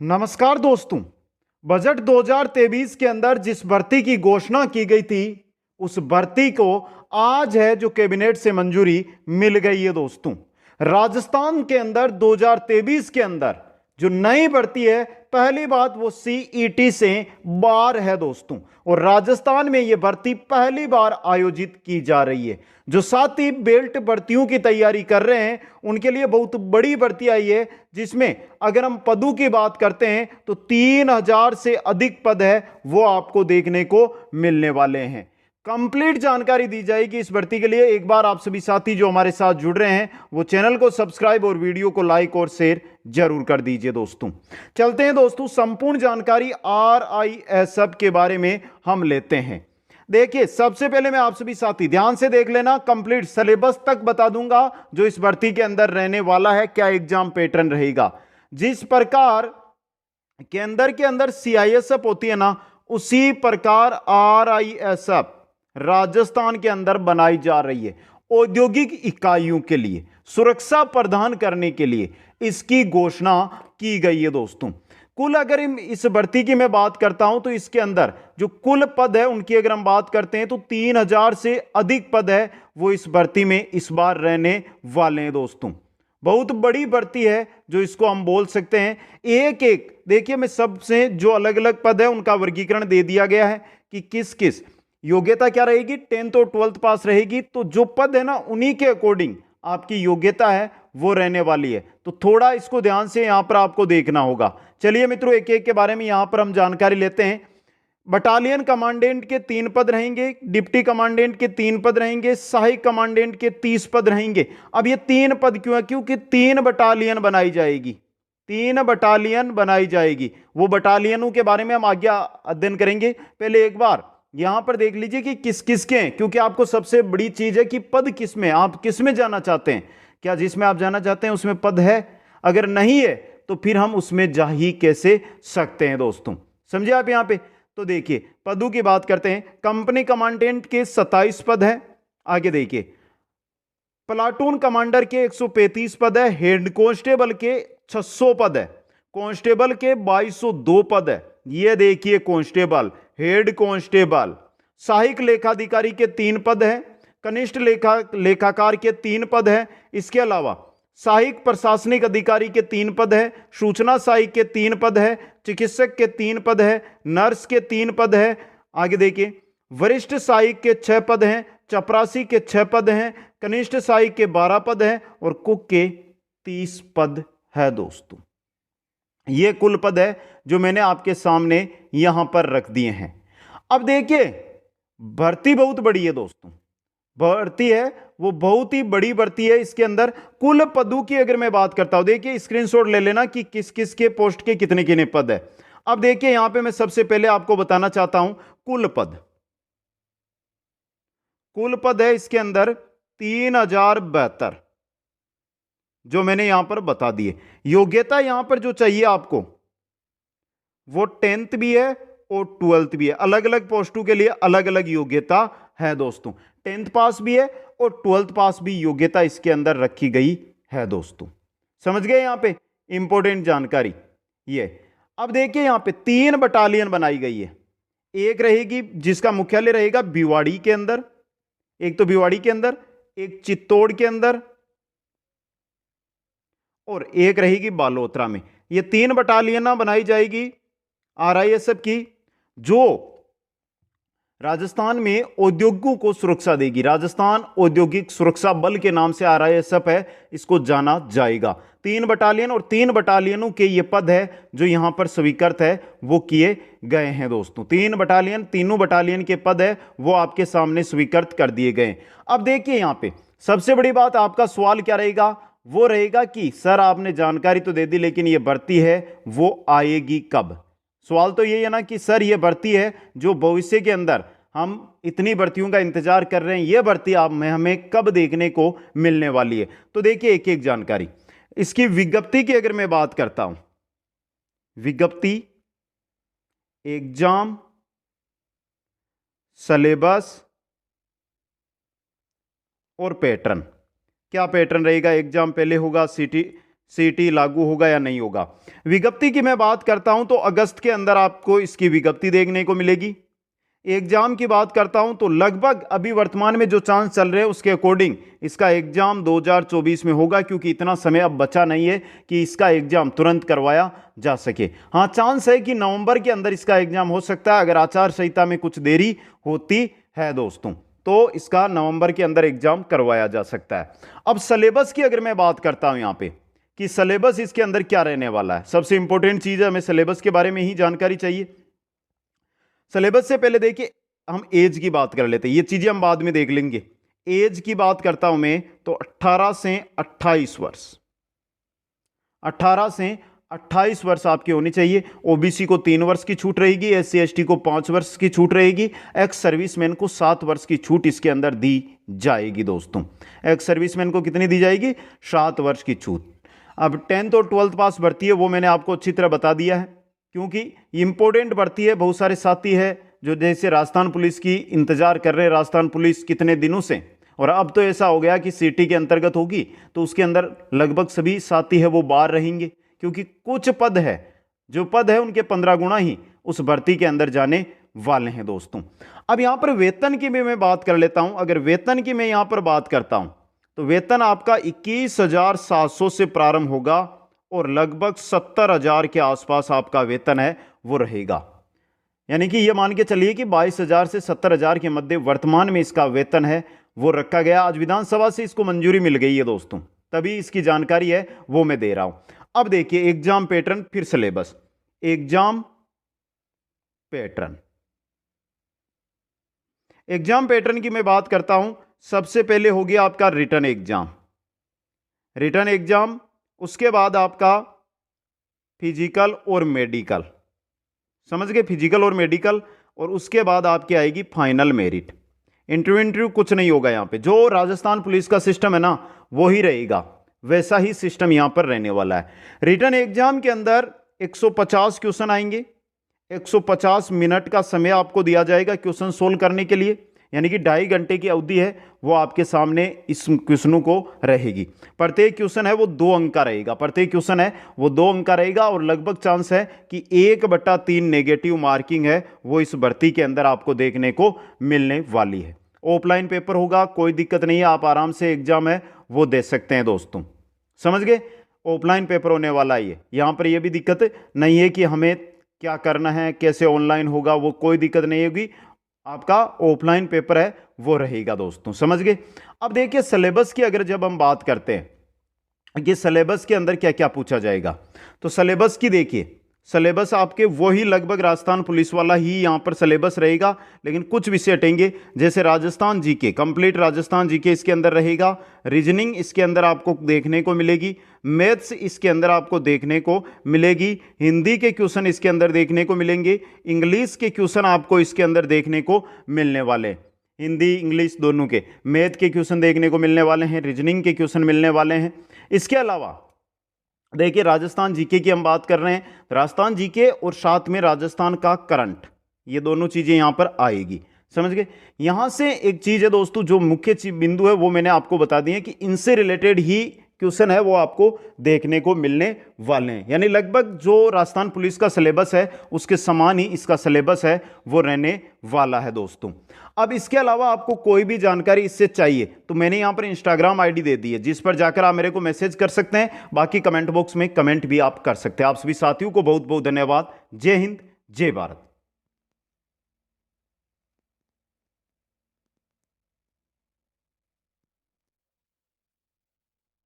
नमस्कार दोस्तों। बजट 2023 के अंदर जिस भर्ती की घोषणा की गई थी उस भर्ती को आज है जो कैबिनेट से मंजूरी मिल गई है दोस्तों। राजस्थान के अंदर 2023 के अंदर जो नई भर्ती है, पहली बात वो सीईटी से बाहर है दोस्तों, और राजस्थान में यह भर्ती पहली बार आयोजित की जा रही है। जो साथी बेल्ट भर्तियों की तैयारी कर रहे हैं उनके लिए बहुत बड़ी भर्ती आई है, जिसमें अगर हम पदों की बात करते हैं तो 3000 से अधिक पद है वो आपको देखने को मिलने वाले हैं। कंप्लीट जानकारी दी जाएगी इस भर्ती के लिए। एक बार आप सभी साथी जो हमारे साथ जुड़ रहे हैं वो चैनल को सब्सक्राइब और वीडियो को लाइक और शेयर जरूर कर दीजिए दोस्तों। चलते हैं दोस्तों, संपूर्ण जानकारी RISF के बारे में हम लेते हैं। देखिए, सबसे पहले मैं आप सभी साथी ध्यान से देख लेना, कंप्लीट सिलेबस तक बता दूंगा जो इस भर्ती के अंदर रहने वाला है, क्या एग्जाम पैटर्न रहेगा। जिस प्रकार के अंदर CISF होती है ना, उसी प्रकार RISF राजस्थान के अंदर बनाई जा रही है। औद्योगिक इकाइयों के लिए सुरक्षा प्रदान करने के लिए इसकी घोषणा की गई है दोस्तों। कुल अगर इस भर्ती की मैं बात करता हूं तो इसके अंदर जो कुल पद है उनकी अगर हम बात करते हैं तो 3000 से अधिक पद है वो इस भर्ती में इस बार रहने वाले हैं दोस्तों। बहुत बड़ी भर्ती है जो इसको हम बोल सकते हैं। एक एक देखिए, मैं सबसे जो अलग अलग पद है उनका वर्गीकरण दे दिया गया है कि किस किस योग्यता क्या रहेगी, 10th और 12th पास रहेगी। तो जो पद है ना उन्हीं के अकॉर्डिंग आपकी योग्यता है वो रहने वाली है। तो थोड़ा इसको ध्यान से यहां पर आपको देखना होगा। चलिए मित्रों, एक एक के बारे में यहां पर हम जानकारी लेते हैं। बटालियन कमांडेंट के 3 पद रहेंगे, डिप्टी कमांडेंट के 3 पद रहेंगे, सहायक कमांडेंट के 30 पद रहेंगे। अब ये 3 पद क्यों है? क्योंकि 3 बटालियन बनाई जाएगी, 3 बटालियन बनाई जाएगी। वो बटालियनों के बारे में हम आगे अध्ययन करेंगे। पहले एक बार यहां पर देख लीजिए कि किस किस के हैं, क्योंकि आपको सबसे बड़ी चीज है कि पद किस में, आप किस में जाना चाहते हैं। क्या जिसमें आप जाना चाहते हैं उसमें पद है? अगर नहीं है तो फिर हम उसमें जा ही कैसे सकते हैं दोस्तों। समझे आप यहां पे? तो देखिए, पदों की बात करते हैं। कंपनी कमांडेंट के 27 पद है। आगे देखिए, प्लाटून कमांडर के 135 पद है, हेड कांस्टेबल के 600 पद है, कांस्टेबल के 2202 पद है। ये देखिए, कांस्टेबल, हेड कांस्टेबल। सहायक लेखाधिकारी के 3 पद है, कनिष्ठ लेखाकार के 3 पद है। इसके अलावा सहायक प्रशासनिक अधिकारी के 3 पद है, सूचना सहायक के 3 पद है, चिकित्सक के 3 पद है, नर्स के 3 पद है। आगे देखिए, वरिष्ठ सहायक के 6 पद हैं, चपरासी के 6 पद हैं, कनिष्ठ सहायक के 12 पद हैं और कुक के 30 पद है दोस्तों। ये कुल पद है जो मैंने आपके सामने यहां पर रख दिए हैं। अब देखिए, भर्ती बहुत बड़ी है दोस्तों, भर्ती है वो बहुत ही बड़ी भर्ती है। इसके अंदर कुल पदों की अगर मैं बात करता हूं, देखिए स्क्रीनशॉट ले लेना कि किस किस के पोस्ट के कितने कितने पद है। अब देखिए, यहां पे मैं सबसे पहले आपको बताना चाहता हूं कुल पद। कुल पद है इसके अंदर 3072 जो मैंने यहां पर बता दिए। योग्यता यहां पर जो चाहिए आपको वो 10th भी है और 12th भी है। अलग अलग पोस्टों के लिए अलग अलग योग्यता है दोस्तों। 10th पास भी है और 12th पास भी योग्यता इसके अंदर रखी गई है दोस्तों। समझ गए? यहां पे इंपॉर्टेंट जानकारी ये। अब देखिए, यहां पे 3 बटालियन बनाई गई है। एक रहेगी जिसका मुख्यालय रहेगा भिवाड़ी के अंदर, एक तो भिवाड़ी के अंदर, एक चित्तौड़ के अंदर और एक रहेगी बालोतरा में। ये 3 बटालियन बनाई जाएगी RISF की, जो राजस्थान में औद्योगिकों को सुरक्षा देगी। राजस्थान औद्योगिक सुरक्षा बल के नाम से RISF है, इसको जाना जाएगा। 3 बटालियन और 3 बटालियनों के ये पद है जो यहां पर स्वीकृत है वो किए गए हैं दोस्तों। 3 बटालियन, तीनों बटालियन के पद है वो आपके सामने स्वीकृत कर दिए गए। अब देखिए, यहां पे सबसे बड़ी बात, आपका सवाल क्या रहेगा? वो रहेगा कि सर आपने जानकारी तो दे दी लेकिन ये भर्ती है वो आएगी कब? सवाल तो यही है ना कि सर ये भर्ती है जो भविष्य के अंदर हम इतनी भर्तियों का इंतजार कर रहे हैं, ये भर्ती आप में हमें कब देखने को मिलने वाली है। तो देखिए, एक एक जानकारी इसकी विज्ञप्ति की अगर मैं बात करता हूं, विज्ञप्ति, एग्जाम, सिलेबस और पैटर्न। क्या पैटर्न रहेगा? एग्जाम पहले होगा सीटी लागू होगा या नहीं होगा। विज्ञप्ति की मैं बात करता हूं तो अगस्त के अंदर आपको इसकी विज्ञप्ति देखने को मिलेगी। एग्जाम की बात करता हूं तो लगभग अभी वर्तमान में जो चांस चल रहे हैं उसके अकॉर्डिंग इसका एग्जाम 2024 में होगा, क्योंकि इतना समय अब बचा नहीं है कि इसका एग्जाम तुरंत करवाया जा सके। हाँ, चांस है कि नवंबर के अंदर इसका एग्जाम हो सकता है, अगर आचार संहिता में कुछ देरी होती है दोस्तों, तो इसका नवंबर के अंदर एग्जाम करवाया जा सकता है। अब सिलेबस की अगर मैं बात करता हूं यहां पे कि सिलेबस इसके अंदर क्या रहने वाला है, सबसे इंपॉर्टेंट चीज है, हमें सिलेबस के बारे में ही जानकारी चाहिए। सिलेबस से पहले देखिए हम एज की बात कर लेते हैं, ये चीजें हम बाद में देख लेंगे। एज की बात करता हूं मैं तो 18 से 28 वर्ष, 18 से 28 वर्ष आपकी होनी चाहिए। ओबीसी को 3 वर्ष की छूट रहेगी, एससी एसटी को 5 वर्ष की छूट रहेगी, एक्स सर्विसमैन को 7 वर्ष की छूट इसके अंदर दी जाएगी दोस्तों। एक्स सर्विसमैन को कितनी दी जाएगी? 7 वर्ष की छूट। अब 10th और 12th पास भर्ती है वो मैंने आपको अच्छी तरह बता दिया है, क्योंकि इंपॉर्टेंट भर्ती है। बहुत सारे साथी है जो जैसे राजस्थान पुलिस की इंतजार कर रहे हैं, राजस्थान पुलिस कितने दिनों से, और अब तो ऐसा हो गया कि सीटी के अंतर्गत होगी तो उसके अंदर लगभग सभी साथी है वो बाहर रहेंगे, क्योंकि कुछ पद है, जो पद है उनके 15 गुना ही उस भर्ती के अंदर जाने वाले हैं दोस्तों। अब यहां पर वेतन की भी मैं बात कर लेता हूं। अगर वेतन की मैं यहां पर बात करता हूं तो वेतन आपका 21,700 से प्रारंभ होगा और लगभग 70,000 के आसपास आपका वेतन है वो रहेगा। यानी कि ये मान के चलिए कि 22,000 से 70,000 के मध्य वर्तमान में इसका वेतन है वो रखा गया। आज विधानसभा से इसको मंजूरी मिल गई है दोस्तों, तभी इसकी जानकारी है वो मैं दे रहा हूं। अब देखिए एग्जाम पैटर्न, फिर syllabus. Exam pattern, exam pattern की मैं बात करता हूं। सबसे पहले हो गया आपका रिटन एग्जाम, रिटन एग्जाम, उसके बाद आपका फिजिकल और मेडिकल, समझ गए, फिजिकल और मेडिकल, और उसके बाद आपकी आएगी फाइनल मेरिट। इंटरव्यू कुछ नहीं होगा यहां पे, जो राजस्थान पुलिस का सिस्टम है ना वो ही रहेगा, वैसा ही सिस्टम यहां पर रहने वाला है। रिटन एग्जाम के अंदर 150 क्वेश्चन आएंगे, 150 मिनट का समय आपको दिया जाएगा क्वेश्चन सोल्व करने के लिए, यानी कि 2.5 घंटे की अवधि है वो आपके सामने इस क्वेश्चनों को रहेगी। प्रत्येक क्वेश्चन है वो 2 अंक का रहेगा, प्रत्येक क्वेश्चन है वो 2 अंक का रहेगा, और लगभग चांस है कि 1/3 नेगेटिव मार्किंग है वो इस भर्ती के अंदर आपको देखने को मिलने वाली है। ऑफलाइन पेपर होगा, कोई दिक्कत नहीं है, आप आराम से एग्जाम है वो दे सकते हैं दोस्तों, समझ गए। ऑफलाइन पेपर होने वाला है, यहां पर यह भी दिक्कत नहीं है कि हमें क्या करना है, कैसे ऑनलाइन होगा, वो कोई दिक्कत नहीं होगी, आपका ऑफलाइन पेपर है वो रहेगा दोस्तों, समझ गए। अब देखिए सिलेबस की अगर जब हम बात करते हैं कि सिलेबस के अंदर क्या क्या पूछा जाएगा, तो सिलेबस की देखिए, सिलेबस आपके वही लगभग राजस्थान पुलिस वाला ही यहां पर सिलेबस रहेगा, लेकिन कुछ विषय हटेंगे, जैसे Rajasthan GK, complete Rajasthan GK इसके अंदर रहेगा, रीजनिंग इसके अंदर आपको देखने को मिलेगी, मैथ्स इसके अंदर आपको देखने को मिलेगी, हिंदी के क्वेश्चन इसके अंदर देखने को मिलेंगे, इंग्लिश के क्वेश्चन आपको इसके अंदर देखने को मिलने वाले, हिंदी इंग्लिश दोनों के, मैथ के क्वेश्चन देखने को मिलने वाले हैं, रीजनिंग के क्वेश्चन मिलने वाले हैं। इसके अलावा देखिए राजस्थान जीके की हम बात कर रहे हैं, राजस्थान जीके और साथ में राजस्थान का करंट, ये दोनों चीजें यहां पर आएगी, समझ गए। यहां से एक चीज है दोस्तों, जो मुख्य बिंदु है वो मैंने आपको बता दिए कि इनसे रिलेटेड ही क्वेश्चन है वो आपको देखने को मिलने वाले हैं, यानी लगभग जो राजस्थान पुलिस का सिलेबस है उसके समान ही इसका सिलेबस है वो रहने वाला है दोस्तों। अब इसके अलावा आपको कोई भी जानकारी इससे चाहिए तो मैंने यहां पर इंस्टाग्राम आईडी दे दी है, जिस पर जाकर आप मेरे को मैसेज कर सकते हैं, बाकी कमेंट बॉक्स में कमेंट भी आप कर सकते हैं। आप सभी साथियों को बहुत बहुत धन्यवाद। जय हिंद, जय भारत।